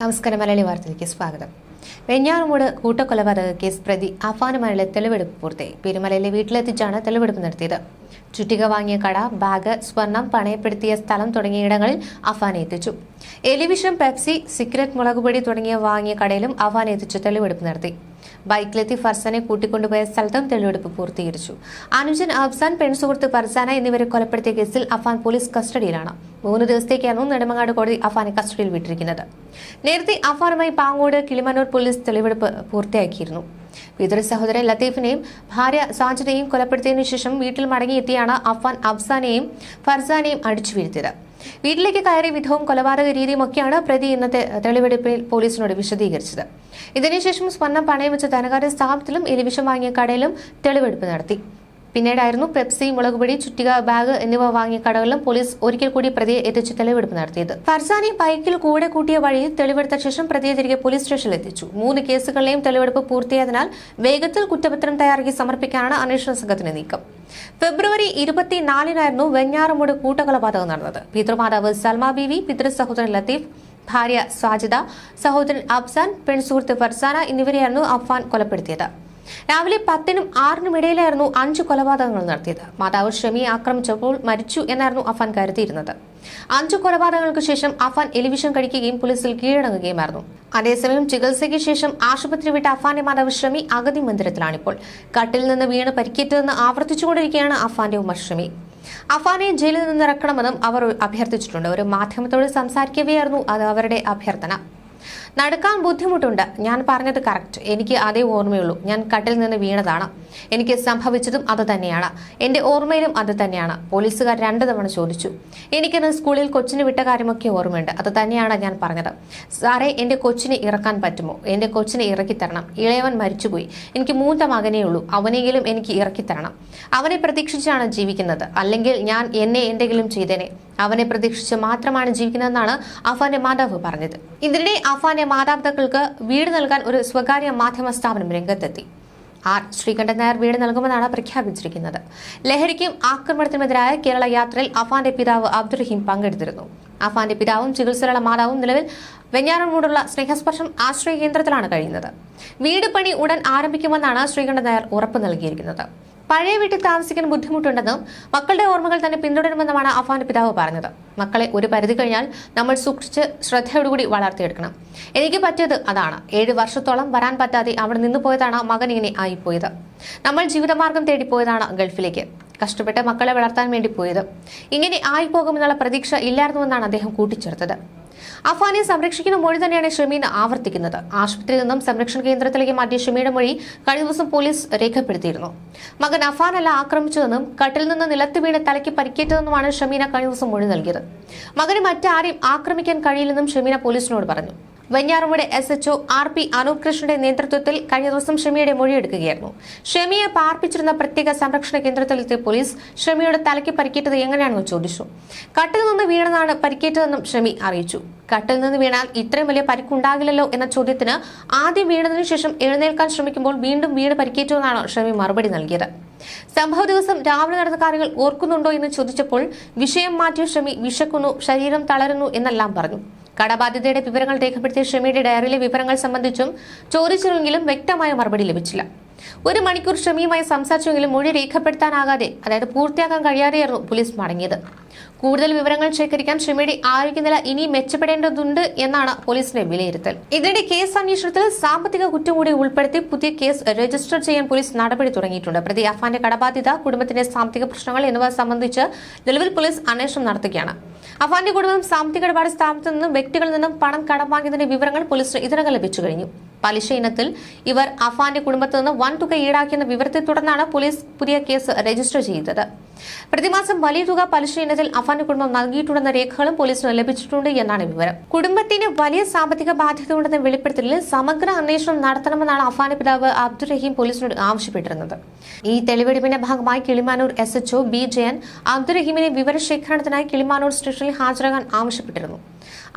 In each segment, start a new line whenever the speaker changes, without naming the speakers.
നമസ്കാരം. മലയാളി വാർത്തയിലേക്ക് സ്വാഗതം. വെഞ്ഞാറമൂട് കൂട്ടക്കൊലപാതക കേസ് പ്രതി അഫാനുമായുള്ള തെളിവെടുപ്പ് പൂർത്തിയായി. പെരുമലയിലെ വീട്ടിലെത്തിച്ചാണ് തെളിവെടുപ്പ് നടത്തിയത്. ചുറ്റിക വാങ്ങിയ കട, ബാഗ്, സ്വർണം പണയപ്പെടുത്തിയ സ്ഥലം തുടങ്ങിയ ഇടങ്ങളിൽ അഫാനെ എത്തിച്ചു. എലിവിഷം, പെപ്സി, സിഗരറ്റ്, മുളകുപൊടി തുടങ്ങിയ വാങ്ങിയ കടയിലും അഫാനെ എത്തിച്ച് തെളിവെടുപ്പ് നടത്തി. ബൈക്കിലെത്തി ഫർസാനെ കൂട്ടിക്കൊണ്ടുപോയ സ്ഥലത്തും തെളിവെടുപ്പ് പൂർത്തീകരിച്ചു. അനുജൻ അഫ്സാൻ, പെൺസുഹൃത്ത് ഫർസാന എന്നിവരെ കൊലപ്പെടുത്തിയ കേസിൽ അഫാൻ പോലീസ് കസ്റ്റഡിയിലാണ്. 3 ദിവസത്തേക്കായിരുന്നു നെടുമങ്ങാട് കോടതി അഫാനെ കസ്റ്റഡിയിൽ വിട്ടിരിക്കുന്നത്. നേരത്തെ അഫാനുമായി പാങ്ങോട്, കിളിമാനൂർ പോലീസ് തെളിവെടുപ്പ് പൂർത്തിയാക്കിയിരുന്നു. പിതൃ സഹോദരൻ ലത്തീഫിനെയും ഭാര്യ സാജിനെയും കൊലപ്പെടുത്തിയതിനു ശേഷം വീട്ടിൽ മടങ്ങിയെത്തിയാണ് അഫാൻ അഫ്സാനെയും ഫർസാനെയും അടിച്ചു വീഴ്ത്തിയത്. വീട്ടിലേക്ക് കയറിയ വിധവും കൊലപാതക രീതിയും ഒക്കെയാണ് പ്രതി ഇന്നത്തെ തെളിവെടുപ്പിൽ പോലീസിനോട് വിശദീകരിച്ചത്. ഇതിനുശേഷം സ്വർണം പണയം വെച്ച ധനകാര്യ സ്ഥാപനത്തിലും എലിവിഷം വാങ്ങിയ കടയിലും തെളിവെടുപ്പ് നടത്തി. പിന്നീടായിരുന്നു പെപ്സി, മുളകുപൊടി, ചുറ്റിക, ബാഗ് എന്നിവ വാങ്ങിയ കടകളിലും പോലീസ് ഒരിക്കൽ കൂടി പ്രതിയെ എത്തിച്ച് തെളിവെടുപ്പ് നടത്തിയത്. ഫർസാനെ ബൈക്കിൽ കൂടെ കൂട്ടിയ വഴിയിൽ തെളിവെടുത്ത ശേഷം പ്രതിയെ തിരികെ പോലീസ് സ്റ്റേഷനിൽ എത്തിച്ചു. 3 കേസുകളിലെയും തെളിവെടുപ്പ് പൂർത്തിയായതിനാൽ വേഗത്തിൽ കുറ്റപത്രം തയ്യാറാക്കി സമർപ്പിക്കാനാണ് അന്വേഷണ സംഘത്തിന്റെ നീക്കം. ഫെബ്രുവരി 24-നായിരുന്നു വെഞ്ഞാറമൂട് കൂട്ടക്കൊലപാതകം നടന്നത്. പിതൃമാതാവ് സൽമ ബീവി, പിതൃ സഹോദരൻ ലത്തീഫ്, ഭാര്യ സാജിദ, സഹോദരൻ അഫ്സാൻ, പെൺസുഹൃത്ത് ഫർസാന എന്നിവരെയായിരുന്നു അഫാൻ കൊലപ്പെടുത്തിയത്. രാവിലെ 10-നും 6-നും ഇടയിലായിരുന്നു 5 കൊലപാതകങ്ങൾ നടത്തിയത്. മാതാവ് ഷമിയെ ആക്രമിച്ചപ്പോൾ മരിച്ചു എന്നായിരുന്നു അഫാൻ കരുതിയിരുന്നത്. 5 കൊലപാതകങ്ങൾക്ക് ശേഷം അഫാൻ എലിവിഷം കഴിക്കുകയും പോലീസിൽ കീഴടങ്ങുകയുമായിരുന്നു. അതേസമയം ചികിത്സയ്ക്ക് ശേഷം ആശുപത്രി വിട്ട അഫാന്റെ മാതാവ് ഷമി അഗതി മന്ദിരത്തിലാണിപ്പോൾ. കട്ടിൽ നിന്ന് വീണ് പരിക്കേറ്റതെന്ന് ആവർത്തിച്ചുകൊണ്ടിരിക്കുകയാണ് അഫാന്റെ ഉമ്മ ഷമി. അഫാനെ ജയിലിൽ നിന്ന് ഇറക്കണമെന്നും അവർ അഭ്യർത്ഥിച്ചിട്ടുണ്ട്. ഒരു മാധ്യമത്തോട് സംസാരിക്കവെയായിരുന്നു അത് അവരുടെ അഭ്യർത്ഥന. നടക്കാൻ ബുദ്ധിമുട്ടുണ്ട്. ഞാൻ പറഞ്ഞത് കറക്റ്റ്. എനിക്ക് അതേ ഓർമ്മയുള്ളൂ. ഞാൻ കട്ടിൽ നിന്ന് വീണതാണ്. എനിക്ക് സംഭവിച്ചതും അത് തന്നെയാണ്. എന്റെ ഓർമ്മയിലും അത് തന്നെയാണ്. പോലീസുകാർ 2 തവണ ചോദിച്ചു. എനിക്കിന്ന് സ്കൂളിൽ കൊച്ചിന് വിട്ട കാര്യമൊക്കെ ഓർമ്മയുണ്ട്. അത് തന്നെയാണ് ഞാൻ പറഞ്ഞത്. സാറേ, എന്റെ കൊച്ചിനെ ഇറക്കാൻ പറ്റുമോ? എന്റെ കൊച്ചിനെ ഇറക്കിത്തരണം. ഇളയവൻ മരിച്ചുപോയി. എനിക്ക് 3 മകനേ ഉള്ളൂ. അവനെങ്കിലും എനിക്ക് ഇറക്കിത്തരണം. അവനെ പ്രതീക്ഷിച്ചാണ് ജീവിക്കുന്നത്. അല്ലെങ്കിൽ ഞാൻ എന്നെ എന്തെങ്കിലും ചെയ്തേനെ. അവനെ പ്രതീക്ഷിച്ച് മാത്രമാണ് ജീവിക്കുന്നതെന്നാണ് അഫാന്റെ മാതാവ് പറഞ്ഞത്. ഇതിനിടെ അഫാന്റെ മാതാപിതാക്കൾക്ക് വീട് നൽകാൻ ഒരു സ്വകാര്യ മാധ്യമ സ്ഥാപനം രംഗത്തെത്തി. ശ്രീകണ്ഠൻ നായർ വീട് നൽകുമെന്നാണ് പ്രഖ്യാപിച്ചിരിക്കുന്നത്. ലഹരിക്കും ആക്രമണത്തിനുമെതിരായ കേരള യാത്രയിൽ അഫാന്റെ പിതാവ് അബ്ദുറഹീം പങ്കെടുത്തിരുന്നു. അഫാന്റെ പിതാവും ചികിത്സയുള്ള മാതാവും നിലവിൽ വെഞ്ഞാറമൂടുള്ള സ്നേഹസ്പർശം ആശ്രയ കേന്ദ്രത്തിലാണ് കഴിയുന്നത്. വീട് പണി ഉടൻ ആരംഭിക്കുമെന്നാണ് ശ്രീകണ്ഠൻ നായർ ഉറപ്പ് നൽകിയിരിക്കുന്നത്. പഴയ വീട്ടിൽ താമസിക്കാൻ ബുദ്ധിമുട്ടുണ്ടെന്നും മക്കളുടെ ഓർമ്മകൾ തന്നെ പിന്തുടരുമെന്നുമാണ് അഫാന്റെ പിതാവ് പറഞ്ഞത്. മക്കളെ ഒരു പരിധി കഴിഞ്ഞാൽ നമ്മൾ സൂക്ഷിച്ച് ശ്രദ്ധയോടുകൂടി വളർത്തിയെടുക്കണം. എനിക്ക് പറ്റിയത് അതാണ്. 7 വർഷത്തോളം വരാൻ പറ്റാതെ അവിടെ നിന്ന് പോയതാണ് മകൻ ഇങ്ങനെ ആയിപ്പോയത്. നമ്മൾ ജീവിതമാർഗം തേടിപ്പോയതാണ് ഗൾഫിലേക്ക്. കഷ്ടപ്പെട്ട് മക്കളെ വളർത്താൻ വേണ്ടി പോയത്. ഇങ്ങനെ ആയിപ്പോകുമെന്നുള്ള പ്രതീക്ഷ ഇല്ലായിരുന്നുവെന്നാണ് അദ്ദേഹം കൂട്ടിച്ചേർത്തത്. അഫാനെ സംരക്ഷിക്കുന്ന മൊഴി തന്നെയാണ് ഷമീന് ആവർത്തിക്കുന്നത്. ആശുപത്രിയിൽ നിന്നും സംരക്ഷണ കേന്ദ്രത്തിലേക്ക് മാറ്റിയ ഷമിയുടെ മൊഴി കഴിഞ്ഞ ദിവസം പോലീസ് രേഖപ്പെടുത്തിയിരുന്നു. മകൻ അഫാനല്ല ആക്രമിച്ചതെന്നും കട്ടിൽ നിന്ന് നിലത്ത് വീണ് തലയ്ക്ക് പരിക്കേറ്റതെന്നുമാണ് ഷമീന കഴിഞ്ഞ ദിവസം മൊഴി നൽകിയത്. മകന് മറ്റാരെയും ആക്രമിക്കാൻ കഴിയില്ലെന്നും ഷമീന പോലീസിനോട് പറഞ്ഞു. വെഞ്ഞാറമൂട് SHO RP അനൂപ് കൃഷ്ണന്റെ നേതൃത്വത്തിൽ കഴിഞ്ഞ ദിവസം ഷമിയുടെ മൊഴിയെടുക്കുകയായിരുന്നു. ഷമിയെ പാർപ്പിച്ചിരുന്ന പ്രത്യേക സംരക്ഷണ കേന്ദ്രത്തിലെത്തിയ പോലീസ് ഷമിയുടെ തലയ്ക്ക് പരിക്കേറ്റത് എങ്ങനെയാണെന്ന് ചോദിച്ചു. കട്ടിൽ നിന്ന് വീണതാണ് പരിക്കേറ്റതെന്നും ഷമി അറിയിച്ചു. കട്ടിൽ നിന്ന് വീണാൽ ഇത്രയും വലിയ പരിക്കുണ്ടാകില്ലല്ലോ എന്ന ചോദ്യത്തിന് ആദ്യം വീണതിനു ശേഷം എഴുന്നേൽക്കാൻ ശ്രമിക്കുമ്പോൾ വീണ്ടും വീണ് പരിക്കേറ്റുവെന്നാണ് ഷമി മറുപടി നൽകിയത്. സംഭവ ദിവസം രാവിലെ നടന്ന കാര്യങ്ങൾ ഓർക്കുന്നുണ്ടോ എന്ന് ചോദിച്ചപ്പോൾ വിഷയം മാറ്റിയ ഷമി വിശക്കുന്നു, ശരീരം തളരുന്നു എന്നെല്ലാം പറഞ്ഞു. കടബാധ്യതയുടെ വിവരങ്ങൾ രേഖപ്പെടുത്തിയ ഷമിയുടെ ഡയറിയിലെ വിവരങ്ങൾ സംബന്ധിച്ചും ചോദിച്ചിരുന്നെങ്കിലും വ്യക്തമായ മറുപടി ലഭിച്ചില്ല. 1 മണിക്കൂർ ഷമിയുമായി സംസാരിച്ചെങ്കിലും മൊഴി രേഖപ്പെടുത്താനാകാതെ, അതായത് പൂർത്തിയാക്കാൻ കഴിയാതെയായിരുന്നു പോലീസ് മടങ്ങിയത്. കൂടുതൽ വിവരങ്ങൾ ശേഖരിക്കാൻ ഷമിയുടെ ആരോഗ്യനില ഇനി മെച്ചപ്പെടേണ്ടതുണ്ട് എന്നാണ് പോലീസിന്റെ വിലയിരുത്തൽ. ഇതിനിടെ കേസ് അന്വേഷണത്തിൽ സാമ്പത്തിക കുറ്റം കൂടി ഉൾപ്പെടുത്തി പുതിയ കേസ് രജിസ്റ്റർ ചെയ്യാൻ പോലീസ് നടപടി തുടങ്ങിയിട്ടുണ്ട്. പ്രതി അഫാന്റെ കടബാധ്യത, കുടുംബത്തിന്റെ സാമ്പത്തിക പ്രശ്നങ്ങൾ എന്നിവ സംബന്ധിച്ച് നിലവിൽ പോലീസ് അന്വേഷണം നടത്തുകയാണ്. അഫാന്റെ കുടുംബം സാമ്പത്തിക ഇടപാട് സ്ഥാപനത്തിൽ നിന്നും വ്യക്തികളിൽ നിന്നും പണം കടം വാങ്ങിയതിന്റെ വിവരങ്ങൾ പോലീസിന് ഇതിനകം ലഭിച്ചു കഴിഞ്ഞു. പലിശ ഇനത്തിൽ ഇവർ അഫാന്റെ കുടുംബത്തിൽ നിന്ന് വൻ തുക ഈടാക്കിയെന്ന വിവരത്തെ തുടർന്നാണ് പോലീസ് പുതിയ കേസ് രജിസ്റ്റർ ചെയ്തത്. പ്രതിമാസം വലിയ തുക പലിശ ഇനത്തിൽ അഫാന്റെ കുടുംബം നൽകിയിട്ടുണ്ടെന്ന രേഖകളും പോലീസിന് ലഭിച്ചിട്ടുണ്ട് എന്നാണ് വിവരം. കുടുംബത്തിന് വലിയ സാമ്പത്തിക ബാധ്യതയുണ്ടെന്ന വെളിപ്പെടുത്തലിൽ സമഗ്ര അന്വേഷണം നടത്തണമെന്നാണ് അഫാന്റെ പിതാവ് അബ്ദുറഹീം പോലീസിനോട് ആവശ്യപ്പെട്ടിരുന്നത്. ഈ തെളിവെടുപ്പിന്റെ ഭാഗമായി കിളിമാനൂർ SHO B ജയൻ അബ്ദുറഹീമിനെ വിവരശേഖരണത്തിനായി കിളിമാനൂർ സ്റ്റേഷനിൽ ഹാജരാകാൻ ആവശ്യപ്പെട്ടിരുന്നു.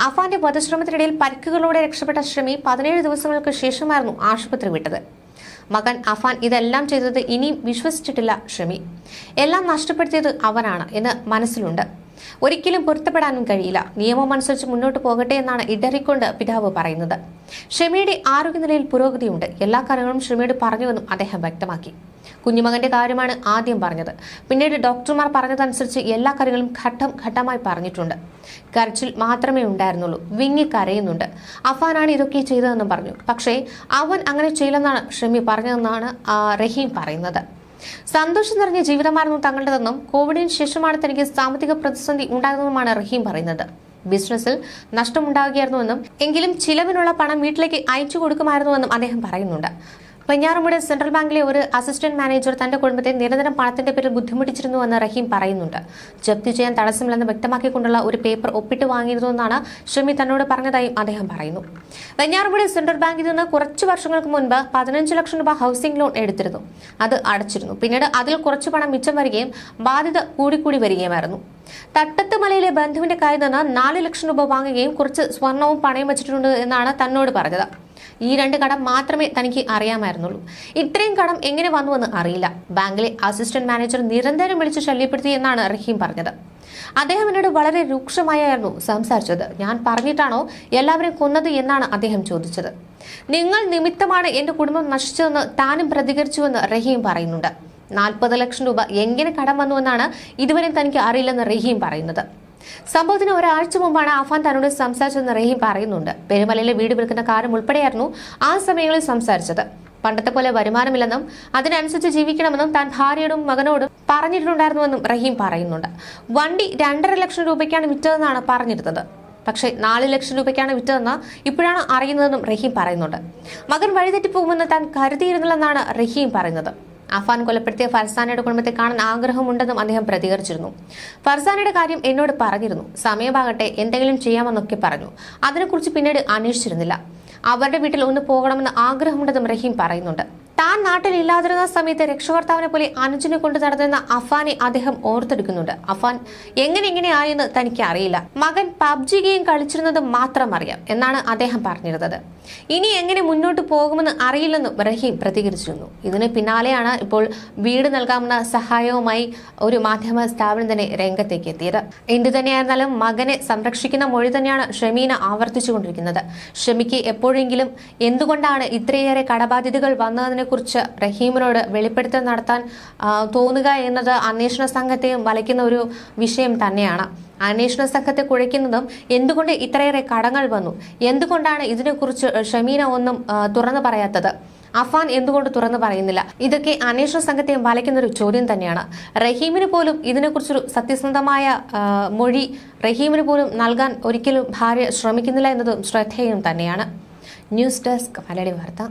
അഫാന്റെ വധശ്രമത്തിനിടയിൽ പരിക്കുകളോടെ രക്ഷപ്പെട്ട ഷമി 17 ദിവസങ്ങൾക്ക് ശേഷമായിരുന്നു ആശുപത്രി വിട്ടത്. മകൻ അഫാൻ ഇതെല്ലാം ചെയ്തത് ഇനിയും വിശ്വസിച്ചിട്ടില്ല ഷമി. എല്ലാം നഷ്ടപ്പെടുത്തിയത് അവനാണ് എന്ന് മനസ്സിലുണ്ട്. ഒരിക്കലും പൊരുത്തപ്പെടാനും കഴിയില്ല. നിയമം അനുസരിച്ച് മുന്നോട്ട് പോകട്ടെ എന്നാണ് ഇടറിക്കൊണ്ട് പിതാവ് പറയുന്നത്. ഷമിയുടെ ആരോഗ്യനിലയിൽ പുരോഗതിയുണ്ട്. എല്ലാ കാര്യങ്ങളും ഷമിയോട് പറഞ്ഞുവെന്നും അദ്ദേഹം വ്യക്തമാക്കി. കുഞ്ഞുമകന്റെ കാര്യമാണ് ആദ്യം പറഞ്ഞത്. പിന്നീട് ഡോക്ടർമാർ പറഞ്ഞതനുസരിച്ച് എല്ലാ കാര്യങ്ങളും ഘട്ടം ഘട്ടമായി പറഞ്ഞിട്ടുണ്ട്. കരച്ചിൽ മാത്രമേ ഉണ്ടായിരുന്നുള്ളൂ. വിങ്ങി കരയുന്നുണ്ട്. അഫാനാണ് ഇതൊക്കെ ചെയ്തതെന്നും പറഞ്ഞു. പക്ഷേ അവൻ അങ്ങനെ ചെയ്യില്ലെന്നാണ് ഷമി പറഞ്ഞതെന്നാണ് റഹീം പറയുന്നത്. സന്തോഷം നിറഞ്ഞ ജീവിതമായിരുന്നു തങ്ങളുടേതെന്നും കോവിഡിന് ശേഷമാണ് തനിക്ക് സാമ്പത്തിക പ്രതിസന്ധി ഉണ്ടായതെന്നുമാണ് റഹീം പറയുന്നത്. ബിസിനസ്സിൽ നഷ്ടമുണ്ടാകുകയായിരുന്നുവെന്നും എങ്കിലും ചിലവിനുള്ള പണം വീട്ടിലേക്ക് അയച്ചു കൊടുക്കുമായിരുന്നുവെന്നും അദ്ദേഹം പറയുന്നുണ്ട്. വെഞ്ഞാറമൂട് സെൻട്രൽ ബാങ്കിലെ ഒരു അസിസ്റ്റന്റ് മാനേജർ തന്റെ കുടുംബത്തെ നിരന്തരം പണത്തിന്റെ പേരിൽ ബുദ്ധിമുട്ടിച്ചിരുന്നുവെന്ന് റഹീം പറയുന്നുണ്ട്. ജപ്തി ചെയ്യാൻ തടസ്സമില്ലെന്ന് വ്യക്തമാക്കിക്കൊണ്ടുള്ള ഒരു പേപ്പർ ഒപ്പിട്ട് വാങ്ങിയിരുന്നുവെന്നാണ് ഷമി തന്നോട് പറഞ്ഞതായും അദ്ദേഹം പറയുന്നു. വെഞ്ഞാറമൂട് സെൻട്രൽ ബാങ്കിൽ നിന്ന് കുറച്ചു വർഷങ്ങൾക്ക് മുൻപ് 15 ലക്ഷം രൂപ ഹൗസിംഗ് ലോൺ എടുത്തിരുന്നു. അത് അടച്ചിരുന്നു. പിന്നീട് അതിൽ കുറച്ചു പണം മിച്ചം വരികയും ബാധ്യത കൂടിക്കൂടി വരികയുമായിരുന്നു. തട്ടത്ത് മലയിലെ ബന്ധുവിന്റെ കയ്യിൽ നിന്ന് 4 ലക്ഷം രൂപ വാങ്ങുകയും കുറച്ച് സ്വർണവും പണയം വെച്ചിട്ടുണ്ട് എന്നാണ് തന്നോട് പറഞ്ഞത്. ഈ 2 കടം മാത്രമേ തനിക്ക് അറിയാമായിരുന്നുള്ളൂ. ഇത്രയും കടം എങ്ങനെ വന്നുവെന്ന് അറിയില്ല. ബാങ്കിലെ അസിസ്റ്റന്റ് മാനേജർ നിരന്തരം വിളിച്ച് ശല്യപ്പെടുത്തി എന്നാണ് റഹീം പറഞ്ഞത്. അദ്ദേഹം എന്നോട് വളരെ രൂക്ഷമായായിരുന്നു സംസാരിച്ചത്. ഞാൻ പറഞ്ഞിട്ടാണോ എല്ലാവരെയും കൊന്നത് എന്നാണ് അദ്ദേഹം ചോദിച്ചത്. നിങ്ങൾ നിമിത്തമാണ് എന്റെ കുടുംബം നശിച്ചതെന്ന് താനും പ്രതികരിച്ചുവെന്ന് റഹീം പറയുന്നുണ്ട്. 40 ലക്ഷം രൂപ എങ്ങനെ കടം വന്നുവെന്നാണ് ഇതുവരെ തനിക്ക് അറിയില്ലെന്ന് റഹീം പറയുന്നത്. സംഭവത്തിന് ഒരാഴ്ച മുമ്പാണ് അഫാൻ തന്നോട് സംസാരിച്ചതെന്ന് റഹീം പറയുന്നുണ്ട്. പെരുമലയിലെ വീട് വിൽക്കുന്ന കാര്യം ഉൾപ്പെടെയായിരുന്നു ആ സമയങ്ങളിൽ സംസാരിച്ചത്. പണ്ടത്തെ പോലെ വരുമാനമില്ലെന്നും അതിനനുസരിച്ച് ജീവിക്കണമെന്നും താൻ ഭാര്യയോടും മകനോടും പറഞ്ഞിട്ടുണ്ടായിരുന്നുവെന്നും റഹീം പറയുന്നുണ്ട്. വണ്ടി 2.5 ലക്ഷം രൂപയ്ക്കാണ് വിറ്റതെന്നാണ് പറഞ്ഞിരുന്നത്. പക്ഷേ 4 ലക്ഷം രൂപയ്ക്കാണ് വിറ്റതെന്ന് ഇപ്പോഴാണ് അറിയുന്നതെന്നും റഹീം പറയുന്നുണ്ട്. മകൻ വഴിതെറ്റിപ്പോകുമെന്ന് താൻ കരുതിയിരുന്നില്ലെന്നാണ് റഹീം പറയുന്നത്. അഫാൻ കൊലപ്പെടുത്തിയ ഫർസാനയുടെ കുടുംബത്തെ കാണാൻ ആഗ്രഹമുണ്ടെന്നും അദ്ദേഹം പ്രതികരിച്ചിരുന്നു. ഫർസാനയുടെ കാര്യം എന്നോട് പറഞ്ഞിരുന്നു. സമയമാകട്ടെ എന്തെങ്കിലും ചെയ്യാമെന്നൊക്കെ പറഞ്ഞു. അതിനെക്കുറിച്ച് പിന്നീട് അന്വേഷിച്ചിരുന്നില്ല. അവരുടെ വീട്ടിൽ ഒന്ന് പോകണമെന്ന് ആഗ്രഹമുണ്ടെന്നും റഹീം പറയുന്നുണ്ട്. താൻ നാട്ടിൽ ഇല്ലാതിരുന്ന സമയത്ത് രക്ഷകർത്താവിനെ പോലെ അനുജനെ കൊണ്ട് നടന്നിരുന്ന അഫാനെ അദ്ദേഹം ഓർത്തെടുക്കുന്നുണ്ട്. അഫാൻ എങ്ങനെയായെന്ന് തനിക്ക് അറിയില്ല. മകൻ പബ്ജി ഗെയിം കളിച്ചിരുന്നത് മാത്രം അറിയാം എന്നാണ് അദ്ദേഹം പറഞ്ഞിരുന്നത്. ഇനി എങ്ങനെ മുന്നോട്ട് പോകുമെന്ന് അറിയില്ലെന്നും റഹീം പ്രതികരിച്ചിരുന്നു. ഇതിന് പിന്നാലെയാണ് ഇപ്പോൾ വീട് നൽകാമെന്ന സഹായവുമായി ഒരു മാധ്യമ സ്ഥാപനം തന്നെ രംഗത്തേക്ക് എത്തിയത്. എന്തു തന്നെയായിരുന്നാലും മകനെ സംരക്ഷിക്കുന്ന മൊഴി തന്നെയാണ് ഷമീന ആവർത്തിച്ചുകൊണ്ടിരിക്കുന്നത്. ഷമിക്ക് എപ്പോഴെങ്കിലും എന്തുകൊണ്ടാണ് ഇത്രയേറെ കടബാധ്യതകൾ വന്നതിനെ കുറിച്ച് റഹീമിനോട് വെളിപ്പെടുത്തൽ നടത്താൻ തോന്നുക എന്നത് അന്വേഷണ സംഘത്തെയും വലയ്ക്കുന്ന ഒരു വിഷയം തന്നെയാണ്. അന്വേഷണ സംഘത്തെ കുഴയ്ക്കുന്നതും എന്തുകൊണ്ട് ഇത്രയേറെ കടങ്ങൾ വന്നു, എന്തുകൊണ്ടാണ് ഇതിനെക്കുറിച്ച് ഷമീന ഒന്നും തുറന്നു പറയാത്തത്, അഫാൻ എന്തുകൊണ്ട് തുറന്നു പറയുന്നില്ല, ഇതൊക്കെ അന്വേഷണ സംഘത്തെ വലയ്ക്കുന്ന ഒരു ചോദ്യം തന്നെയാണ്. റഹീമിന് പോലും ഇതിനെക്കുറിച്ചൊരു സത്യസന്ധമായ മൊഴി റഹീമിന് പോലും നൽകാൻ ഒരിക്കലും ഭാര്യ ശ്രമിക്കുന്നില്ല എന്നതും ശ്രദ്ധേയം തന്നെയാണ്. ന്യൂസ് ഡെസ്ക് മലയാളി വാർത്ത.